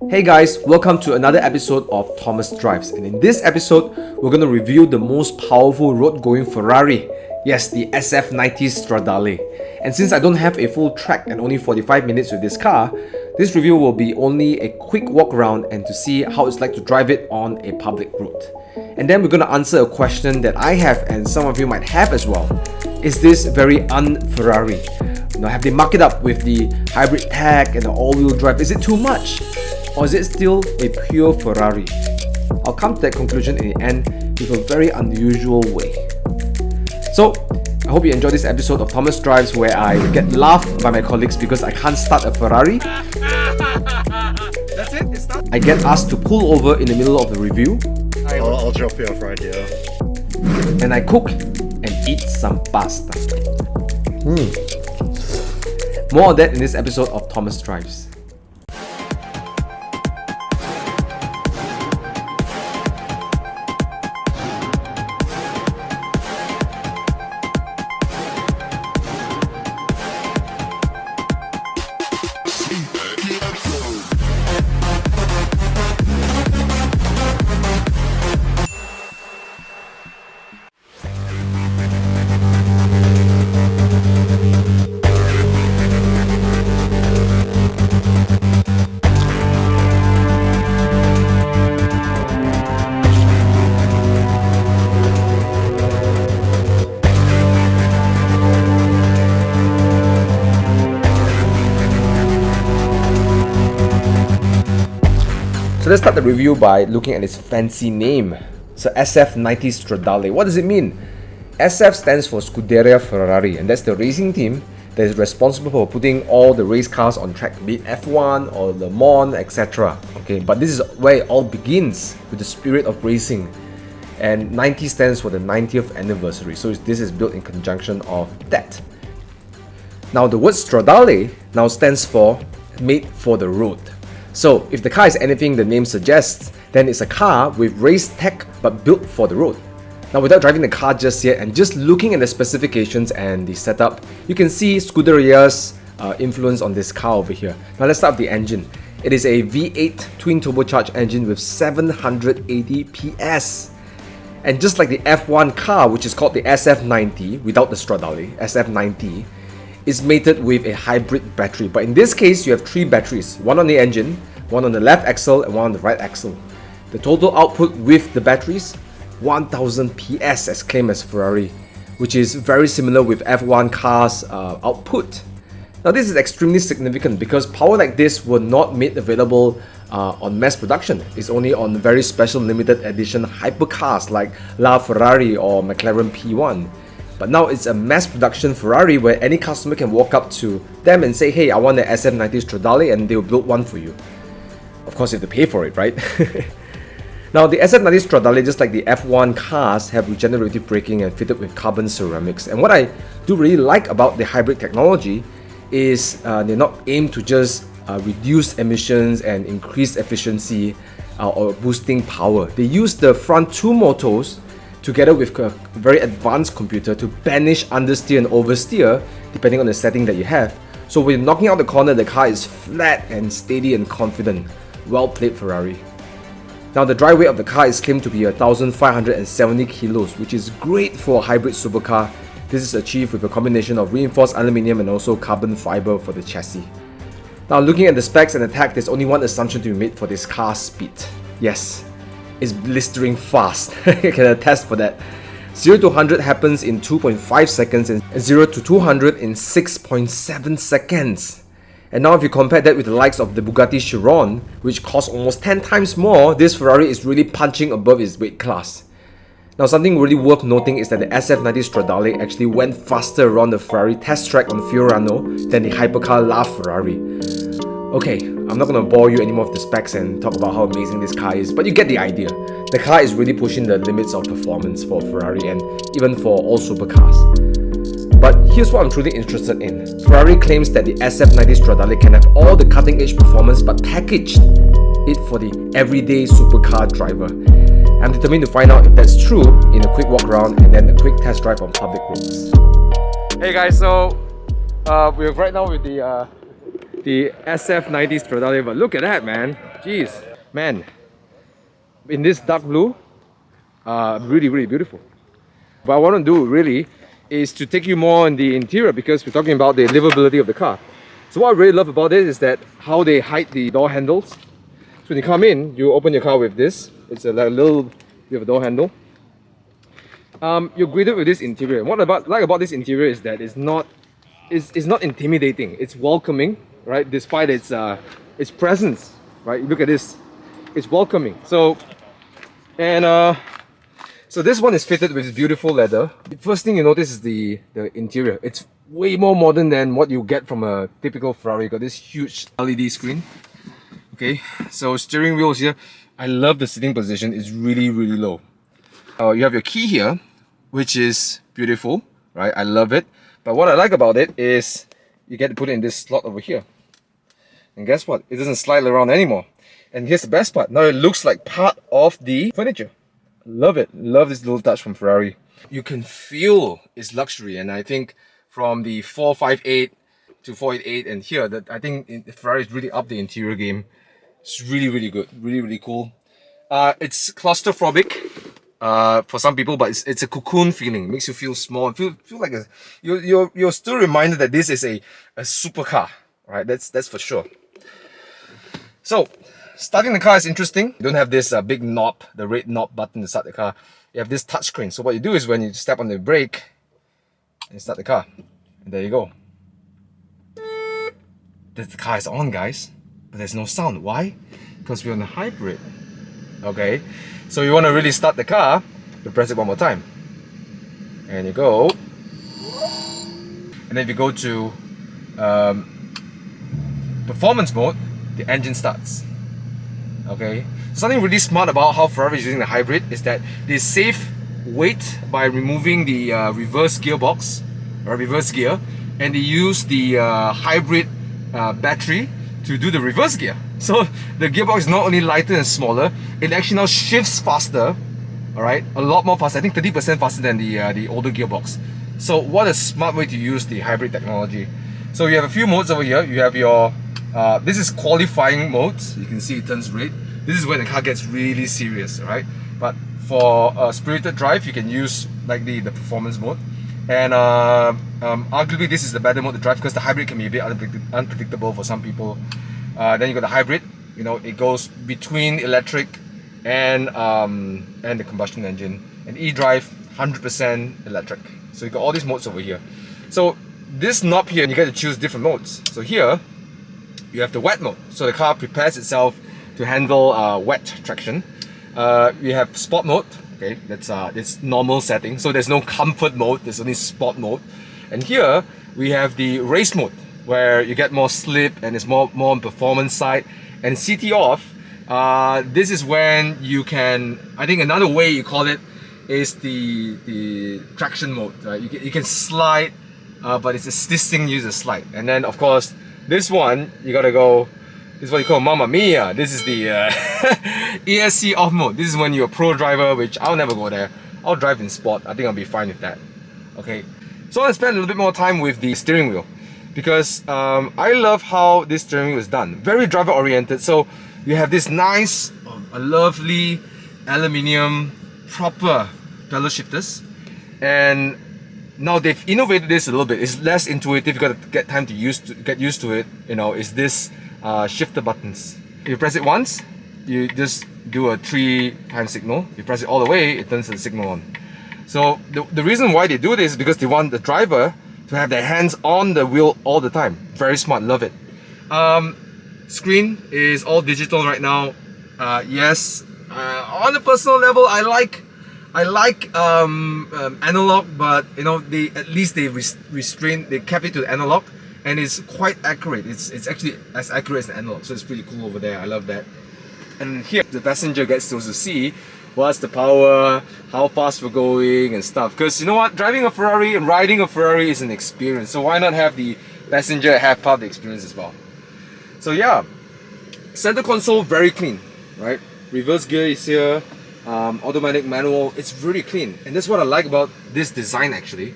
Hey guys, welcome to another episode of Thomas Drives, and in this episode, we're going to review the most powerful road-going Ferrari. Yes, the SF90 Stradale. And since I don't have a full track and only 45 minutes with this car, this review will be only a quick walk around and to see how it's like to drive it on a public road. And then we're going to answer a question that I have and some of you might have as well. Is this very un-Ferrari? Have they marked it up with the hybrid tech and the all-wheel drive? Is it too much? Or is it still a pure Ferrari? I'll come to that conclusion in the end with a very unusual way. So, I hope you enjoyed this episode of Thomas Drives where I get laughed by my colleagues because I can't start a Ferrari. That's it? It's done? I get asked to pull over in the middle of the review. I'll drop you off right here. And I cook and eat some pasta. More of that in this episode of Thomas Drives. So let's start the review by looking at its fancy name. So SF90 Stradale. What does it mean? SF stands for Scuderia Ferrari, and that's the racing team that is responsible for putting all the race cars on track, be it F1 or Le Mans, etc. Okay, but this is where it all begins, with the spirit of racing. And 90 stands for the 90th anniversary, so this is built in conjunction of that. Now the word Stradale now stands for made for the road. So if the car is anything the name suggests, then it's a car with race tech but built for the road. Now without driving the car just yet and just looking at the specifications and the setup, you can see Scuderia's influence on this car over here. Now let's start with the engine. It is a V8 twin turbocharged engine with 780 PS. And just like the F1 car, which is called the SF90 without the Stradale, SF90, is mated with a hybrid battery, but in this case you have three batteries, one on the engine, one on the left axle and one on the right axle. The total output with the batteries, 1000 PS as claimed as Ferrari, which is very similar with F1 cars output. Now this is extremely significant because power like this were not made available on mass production. It's only on very special limited edition hypercars like La Ferrari or McLaren P1. But now it's a mass production Ferrari where any customer can walk up to them and say, hey, I want the SF90 Stradale, and they'll build one for you. Of course, you have to pay for it, right? Now, the SF90 Stradale, just like the F1 cars, have regenerative braking and fitted with carbon ceramics. And what I do really like about the hybrid technology is they're not aimed to just reduce emissions and increase efficiency or boosting power. They use the front two motors together with a very advanced computer to banish understeer and oversteer depending on the setting that you have. So when you're knocking out the corner, the car is flat and steady and confident. Well played, Ferrari. Now the dry weight of the car is claimed to be 1,570 kilos, which is great for a hybrid supercar. This is achieved with a combination of reinforced aluminium and also carbon fiber for the chassis. Now looking at the specs and the tech, there's only one assumption to be made for this car's speed. Yes, it's blistering fast. I can attest for that. 0 to 100 happens in 2.5 seconds and 0 to 200 in 6.7 seconds. And now if you compare that with the likes of the Bugatti Chiron, which costs almost 10 times more, this Ferrari is really punching above its weight class. Now something really worth noting is that the SF90 Stradale actually went faster around the Ferrari test track on Fiorano than the hypercar La Ferrari. Okay, I'm not going to bore you anymore with the specs and talk about how amazing this car is, but you get the idea. The car is really pushing the limits of performance for Ferrari and even for all supercars. But here's what I'm truly interested in. Ferrari claims that the SF90 Stradale can have all the cutting-edge performance but packaged it for the everyday supercar driver. I'm determined to find out if that's true in a quick walk around and then a quick test drive on public roads. Hey guys, so we're right now with the SF90 Stradale, but look at that, man. Jeez, man, in this dark blue, really, really beautiful. What I want to do really is to take you more on the interior because we're talking about the livability of the car. So what I really love about it is that how they hide the door handles. So when you come in, you open your car with this. It's a little bit of a door handle. You're greeted with this interior. What I like about this interior is that it's not intimidating. It's welcoming, right? Despite its presence, right? Look at this. It's welcoming. So this one is fitted with beautiful leather. The first thing you notice is the interior. It's way more modern than what you get from a typical Ferrari. You got this huge LED screen. Okay, so steering wheels here. I love the sitting position. It's really, really low. You have your key here, which is beautiful, right? I love it. But what I like about it is you get to put it in this slot over here. And guess what? It doesn't slide around anymore. And here's the best part. Now it looks like part of the furniture. Love it. Love this little touch from Ferrari. You can feel its luxury, and I think from the 458 to 488 and here, that I think Ferrari's really upped the interior game. It's really, really good. Really, really cool. It's claustrophobic for some people, but it's a cocoon feeling. It makes you feel small and feel like you're still reminded that this is a supercar, right? That's for sure. So starting the car is interesting. You don't have this big knob, the red knob button to start the car. You have this touchscreen. So what you do is when you step on the brake and start the car, and there you go. The car is on, guys, but there's no sound. Why? Because we're on a hybrid. Okay, so you want to really start the car, you press it one more time, and you go. And then if you go to performance mode, the engine starts. Okay, something really smart about how Ferrari is using the hybrid is that they save weight by removing the reverse gearbox or reverse gear, and they use the hybrid battery to do the reverse gear. So the gearbox is not only lighter and smaller, it actually now shifts faster. All right, a lot more faster. I think 30% faster than the older gearbox. So what a smart way to use the hybrid technology. So you have a few modes over here. You have your this is qualifying modes. You can see it turns red. This is when the car gets really serious, right? But for spirited drive, you can use like the performance mode. And arguably this is the better mode to drive because the hybrid can be a bit unpredictable for some people. Then you got the hybrid. You know, it goes between electric and the combustion engine. And e-drive, 100% electric. So you got all these modes over here. So this knob here, you get to choose different modes. So here, you have the wet mode. So the car prepares itself to handle wet traction. We have sport mode. Okay, that's it's normal setting. So there's no comfort mode. There's only sport mode. And here we have the race mode, where you get more slip and it's more on performance side. And CT off. This is when you can. I think another way you call it is the traction mode. Right? You can slide, but this thing uses slide. And then of course this one you gotta go. This is what you call Mamma Mia. This is the ESC off mode. This is when you're a pro driver, which I'll never go there. I'll drive in sport. I think I'll be fine with that. Okay, so I'll spend a little bit more time with the steering wheel because I love how this steering wheel is done. Very driver oriented. So you have this nice, a lovely aluminium proper pedal shifters, and now they've innovated this a little bit. It's less intuitive. You got to get time to get used to it. You know, is this shifter buttons. If you press it once, you just do a 3-time signal. If you press it all the way, it turns the signal on. So the reason why they do this is because they want the driver to have their hands on the wheel all the time. Very smart, love it. Screen is all digital right now. Yes, on a personal level, I like analog, but you know, at least they kept it to analog. And it's quite accurate. It's actually as accurate as the analog, so it's pretty cool over there. I love that. And here the passenger gets to see what's the power, how fast we're going and stuff. Because you know what, driving a Ferrari and riding a Ferrari is an experience. So why not have the passenger have part of the experience as well? So yeah, center console very clean, right? Reverse gear is here, automatic manual. It's really clean, and that's what I like about this design actually.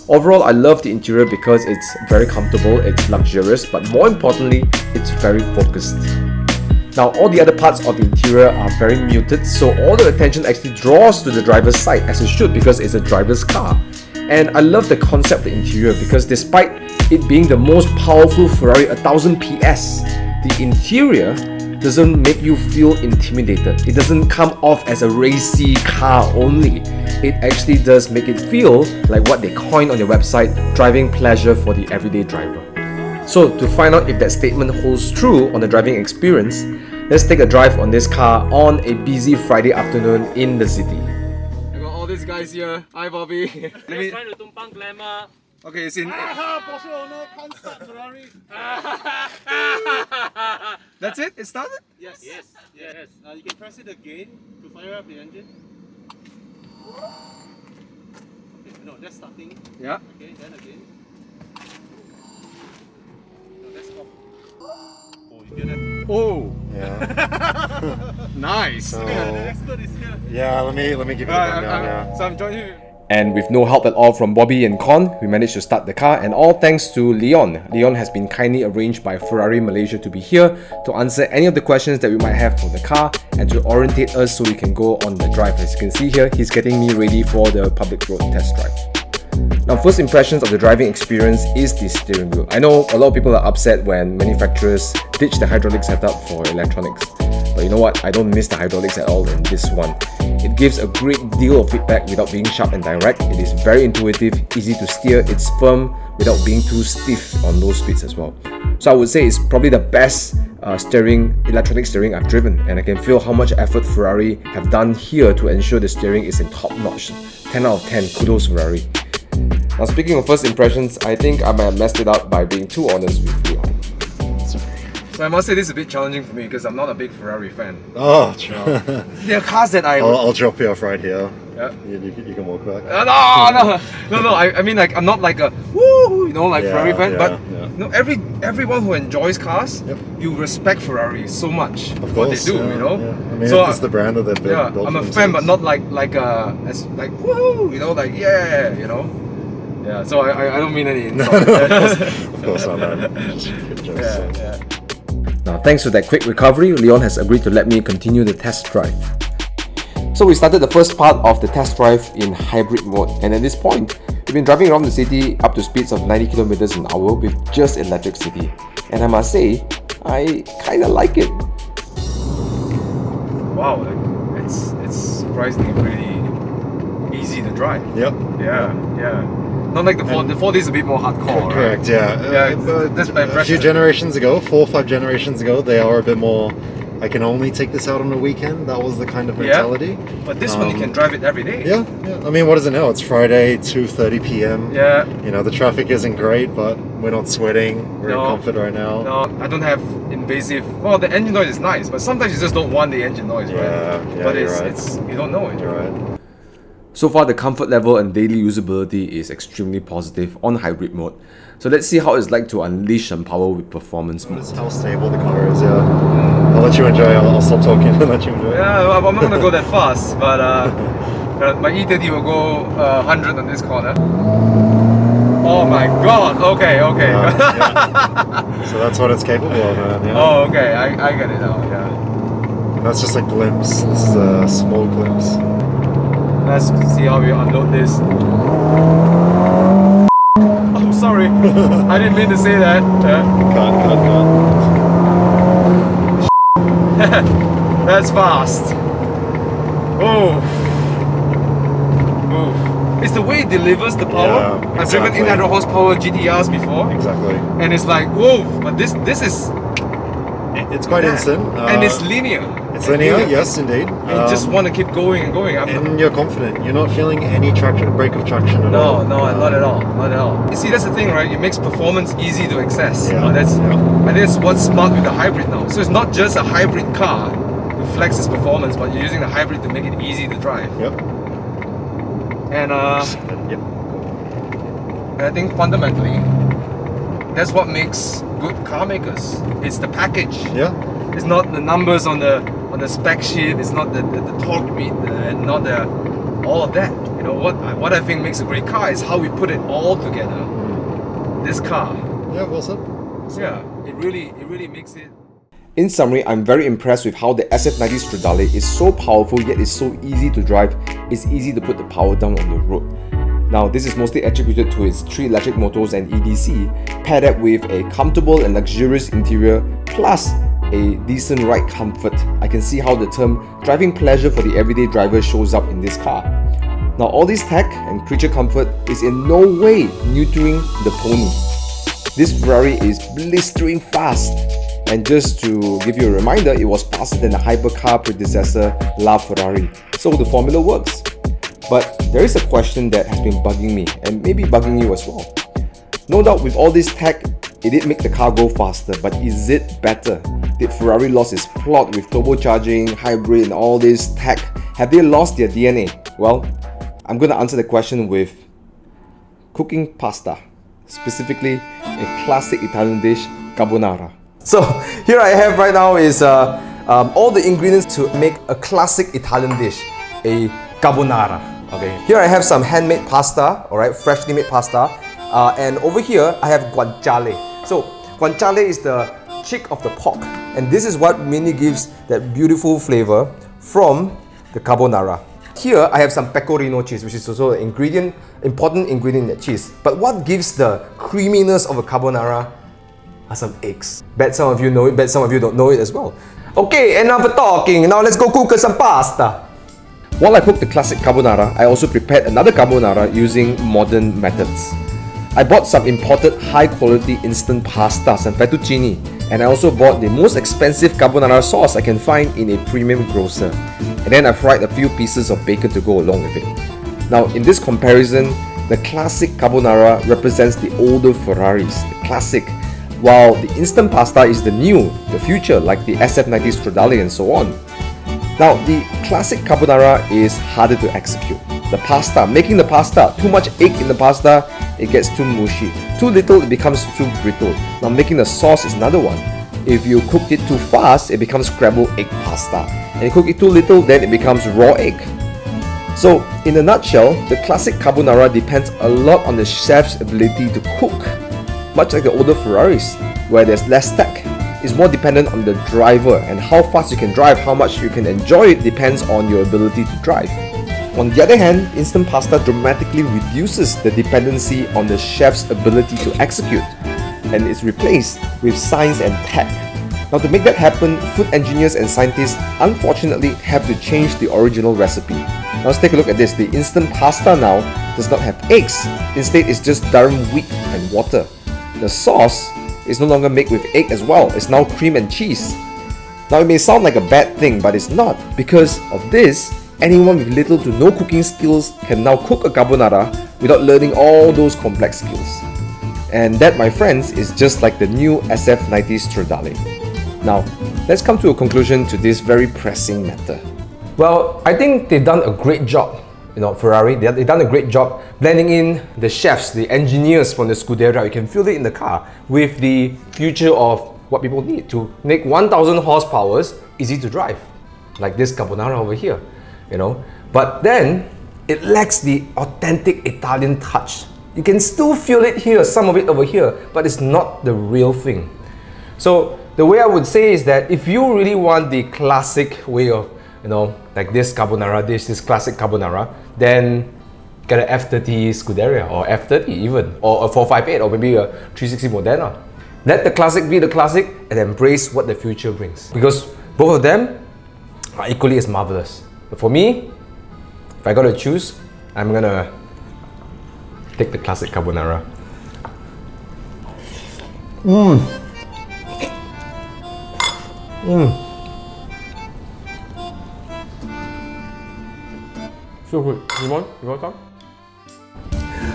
Overall, I love the interior because it's very comfortable, it's luxurious, but more importantly, it's very focused. Now all the other parts of the interior are very muted, so all the attention actually draws to the driver's side, as it should, because it's a driver's car. And I love the concept of the interior because despite it being the most powerful Ferrari 1000 PS, the interior doesn't make you feel intimidated. It doesn't come off as a racy car only. It actually does make it feel like what they coined on their website, driving pleasure for the everyday driver. So to find out if that statement holds true on the driving experience, let's take a drive on this car on a busy Friday afternoon in the city. I got all these guys here. Hi Bobby. Just trying to tumpang glamour. Okay, it's in. Porsche owner can't start Ferrari. That's it? It started? Yes. You can press it again to fire up the engine. Okay, no, that's starting. Yeah. Okay, then again. No, that's off. Oh, you get it? Oh, Yeah. nice. The expert is here. Yeah, let me give it a rundown. Yeah. So I'm joining you. And with no help at all from Bobby and Con, we managed to start the car, and all thanks to Leon. Leon has been kindly arranged by Ferrari Malaysia to be here to answer any of the questions that we might have for the car and to orientate us so we can go on the drive. As you can see here, he's getting me ready for the public road test drive. Now, first impressions of the driving experience is the steering wheel. I know a lot of people are upset when manufacturers ditch the hydraulic setup for electronics. But you know what? I don't miss the hydraulics at all in this one. It gives a great deal of feedback without being sharp and direct. It is very intuitive, easy to steer, it's firm without being too stiff on low speeds as well. So I would say it's probably the best electronic steering I've driven, and I can feel how much effort Ferrari have done here to ensure the steering is in top notch. 10 out of 10, kudos Ferrari. Now speaking of first impressions, I think I might have messed it up by being too honest with Leon. So I must say this is a bit challenging for me because I'm not a big Ferrari fan. Oh, true. There are cars that I'll drop you off right here. Yeah. You can walk back. No. I mean, like, I'm not like a woo, Ferrari fan. Yeah, but yeah. no, everyone who enjoys cars, Yep. you respect Ferrari so much Of what course, they do. yeah, You know. Yeah. I mean, So it's the brand that they've built. yeah, I'm a for fan, but themselves. not like woo, like yeah, Yeah. So I don't mean any insult. Of course not. No. Just good jokes. Yeah. Now, thanks to that quick recovery, Leon has agreed to let me continue the test drive. So we started the first part of the test drive in hybrid mode, and at this point, we've been driving around the city up to speeds of 90 kilometers an hour with just electricity. And I must say, I kinda like it. Wow, it's surprisingly really easy to drive. Yep. Yeah. Not like the 4D is a bit more hardcore, Correct. Yeah. Yeah, that's my A impression. few generations ago, 4 or 5 generations ago, they are a bit more. I can only take this out on a weekend. That was the kind of mentality. But this one you can drive it every day. Yeah. I mean, what is it now? It's Friday, 2:30 p.m. Yeah. You know, the traffic isn't great, but we're not sweating. We're in comfort right now. No, I don't have invasive. Well, the engine noise is nice, but sometimes you just don't want the engine noise, right? Yeah, But you're right. it's you don't know it. You're right. So far, the comfort level and daily usability is extremely positive on hybrid mode. So let's see how it's like to unleash some power with performance mode. That's how stable the car is. Yeah. I'll let you enjoy. I'll stop talking and let you enjoy. Yeah, I'm not gonna go that fast, but my E30 will go 100 on this corner. Oh my god! Okay. Yeah. So that's what it's capable of, man. Yeah. Oh, okay. I get it now. Yeah. That's just a glimpse. This is a small glimpse. Let's see how we unload this. Oh, sorry. I didn't mean to say that. That's fast. Oh. It's the way it delivers the power. Yeah, I've driven exactly. 800 horsepower GTRs before. Exactly. And it's like, whoa, but this is... It's quite instant. and it's linear. It's linear, yes, indeed. You just want to keep going and going. And you're confident. You're not feeling any break of traction at all. No, not at all. Not at all. You see, that's the thing, right? It makes performance easy to access. Yeah. And that's what's smart with the hybrid now. So it's not just a hybrid car to flex its performance, but you're using the hybrid to make it easy to drive. Yep. And Yep. I think fundamentally, that's what makes good car makers. It's the package. Yeah. It's not the numbers on the spec sheet. It's not the torque meter, and not the all of that. You know what I think makes a great car is how we put it all together. This car. Yeah, well said. Yeah, it really makes it. In summary, I'm very impressed with how the SF90 Stradale is so powerful yet is so easy to drive. It's easy to put the power down on the road. Now, this is mostly attributed to its 3 electric motors and EDC, paired up with a comfortable and luxurious interior, plus a decent ride comfort. I can see how the term driving pleasure for the everyday driver shows up in this car. Now, all this tech and creature comfort is in no way neutering the pony. This Ferrari is blistering fast. And just to give you a reminder, it was faster than the hypercar predecessor La Ferrari. So the formula works. But there is a question that has been bugging me, and maybe bugging you as well. No doubt with all this tech, it did make the car go faster, but is it better? Did Ferrari lose its plot with turbocharging, hybrid and all this tech? Have they lost their DNA? Well, I'm going to answer the question with cooking pasta, specifically a classic Italian dish, carbonara. So here I have right now is all the ingredients to make a classic Italian dish, a carbonara. Okay, here I have some handmade pasta, all right, freshly made pasta, and over here I have guanciale. So guanciale is the cheek of the pork, and this is what mainly gives that beautiful flavor from the carbonara. Here I have some pecorino cheese, which is also an important ingredient in that cheese. But what gives the creaminess of a carbonara are some eggs. Bet some of you know it, bet some of you don't know it as well. Okay, enough of talking, now let's go cook some pasta. While I cooked the classic carbonara, I also prepared another carbonara using modern methods. I bought some imported high-quality instant pasta, some fettuccine, and I also bought the most expensive carbonara sauce I can find in a premium grocer. And then I fried a few pieces of bacon to go along with it. Now, in this comparison, the classic carbonara represents the older Ferraris, the classic, while the instant pasta is the new, the future, like the SF90 Stradale and so on. Now, the classic carbonara is harder to execute. The pasta, making the pasta, too much egg in the pasta, it gets too mushy. Too little, it becomes too brittle. Now, making the sauce is another one. If you cook it too fast, it becomes scrambled egg pasta. And you cook it too little, then it becomes raw egg. So, in a nutshell, the classic carbonara depends a lot on the chef's ability to cook. Much like the older Ferraris, where there's less tech, it's more dependent on the driver, and how fast you can drive, how much you can enjoy it depends on your ability to drive. On the other hand, instant pasta dramatically reduces the dependency on the chef's ability to execute, and is replaced with science and tech. Now, to make that happen, food engineers and scientists unfortunately have to change the original recipe. Now let's take a look at this. The instant pasta now does not have eggs. Instead, it's just durum wheat and water. The sauce is no longer made with egg as well. It's now cream and cheese. Now, it may sound like a bad thing, but it's not. Because of this, anyone with little to no cooking skills can now cook a carbonara without learning all those complex skills. And that, my friends, is just like the new SF90 Stradale. Now, let's come to a conclusion to this very pressing matter. Well, I think they've done a great job. Ferrari, they've done a great job blending in the chefs, the engineers from the Scuderia. You can feel it in the car with the future of what people need to make 1000 horsepower easy to drive, like this carbonara over here, But then it lacks the authentic Italian touch. You can still feel it here, some of it over here, but it's not the real thing. So the way I would say is that if you really want the classic way of, like this carbonara dish, this classic carbonara, then get an F30 Scuderia, or F30 even, or a 458, or maybe a 360 Modena. Let the classic be the classic and embrace what the future brings. Because both of them are equally as marvelous. But for me, if I gotta choose, I'm gonna take the classic carbonara. So good. You want some?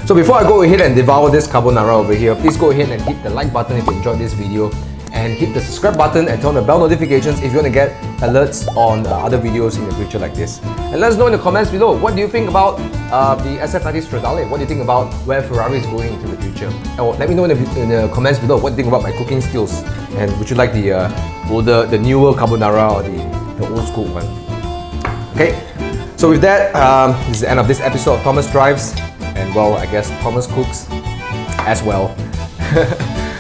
So before I go ahead and devour this carbonara over here, please go ahead and hit the like button if you enjoyed this video, and hit the subscribe button and turn on the bell notifications if you want to get alerts on other videos in the future like this. And let us know in the comments below, what do you think about the SF90 Stradale? What do you think about where Ferrari is going into the future? Or let me know in the comments below, what do you think about my cooking skills? And would you like the newer carbonara or the old school one? Okay, so with that, this is the end of this episode of Thomas Drives. And well, I guess Thomas cooks as well.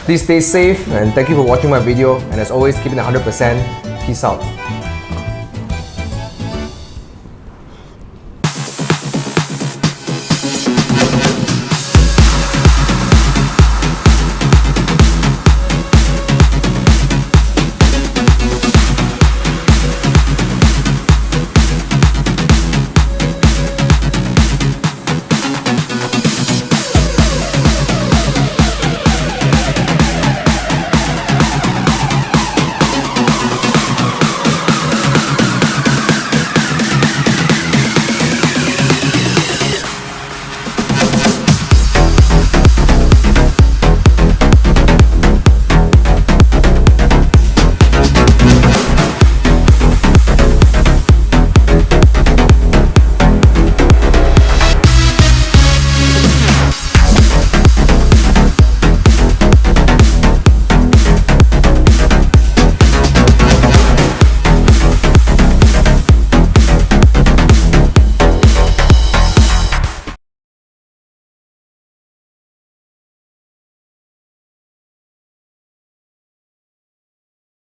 Please stay safe and thank you for watching my video. And as always, keep it 100%. Peace out.